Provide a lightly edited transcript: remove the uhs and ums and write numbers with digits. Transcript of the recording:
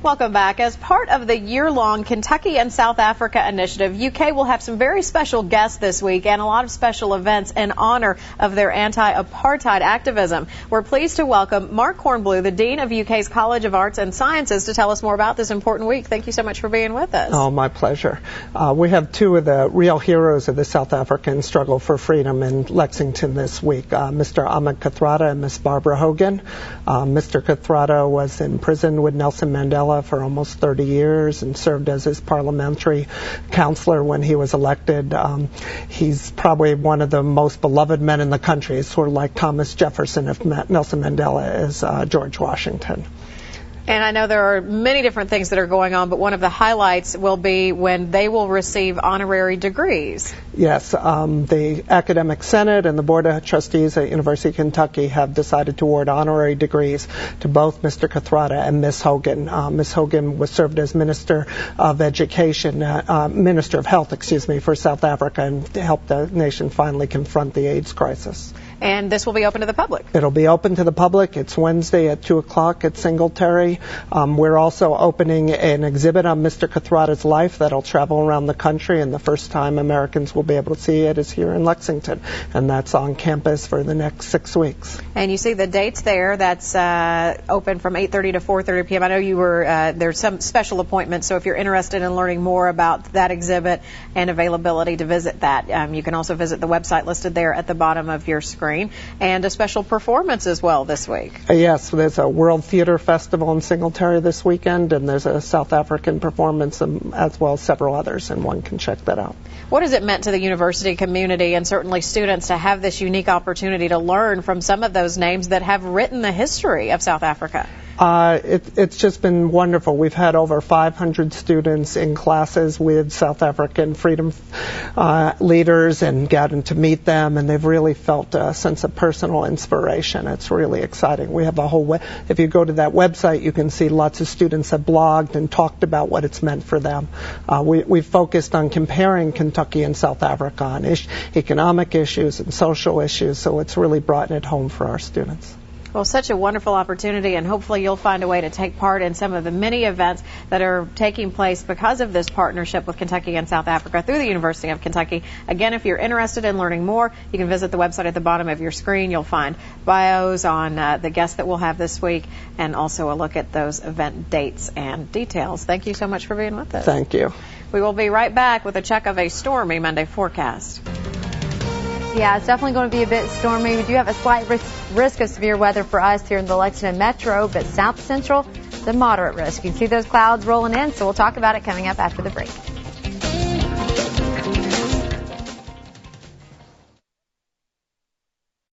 Welcome back. As part of the year-long Kentucky and South Africa initiative, UK will have some very special guests this week and a lot of special events in honor of their anti-apartheid activism. We're pleased to welcome Mark Hornblue, the Dean of UK's College of Arts and Sciences, to tell us more about this important week. Thank you so much for being with us. Oh, my pleasure. We have two of the real heroes of the South African struggle for freedom in Lexington this week, Mr. Ahmed Kathrada and Miss Barbara Hogan. Mr. Kathrada was in prison with Nelson Mandela for almost 30 years and served as his parliamentary counselor when he was elected. He's probably one of the most beloved men in the country. It's sort of like Thomas Jefferson if Nelson Mandela is George Washington. And I know there are many different things that are going on, but one of the highlights will be when they will receive honorary degrees. Yes, the Academic Senate and the Board of Trustees at University of Kentucky have decided to award honorary degrees to both Mr. Kathrada and Miss Hogan. Miss Hogan was served as Minister of Education, Minister of Health, for South Africa, and to help the nation finally confront the AIDS crisis. And this will be open to the public. It'll be open to the public. It's Wednesday at 2 o'clock at Singletary. We're also opening an exhibit on Mr. Kathrada's life that'll travel around the country, and the first time Americans will be able to see it is here in Lexington, and that's on campus for the next 6 weeks. And you see the dates there. That's open from 8:30 to 4:30 p.m. I know you were there's some special appointments, so if you're interested in learning more about that exhibit and availability to visit that, you can also visit the website listed there at the bottom of your screen. And a special performance as well this week. Yes, there's a World Theater Festival in Singletary this weekend, and there's a South African performance as well as several others, and one can check that out. What has it meant to the university community and certainly students to have this unique opportunity to learn from some of those names that have written the history of South Africa? It's just been wonderful. We've had over 500 students in classes with South African freedom leaders and gotten to meet them, and they've really felt a sense of personal inspiration. It's really exciting. We have a whole if you go to that website, you can see lots of students have blogged and talked about what it's meant for them. We've focused on comparing Kentucky and South Africa on economic issues and social issues, so it's really brought it home for our students. Well, such a wonderful opportunity, and hopefully you'll find a way to take part in some of the many events that are taking place because of this partnership with Kentucky and South Africa through the University of Kentucky. Again, if you're interested in learning more, you can visit the website at the bottom of your screen. You'll find bios on the guests that we'll have this week and also a look at those event dates and details. Thank you so much for being with us. Thank you. We will be right back with a check of a stormy Monday forecast. Yeah, it's definitely going to be a bit stormy. We do have a slight risk of severe weather for us here in the Lexington Metro, but South Central, the moderate risk. You can see those clouds rolling in, so we'll talk about it coming up after the break.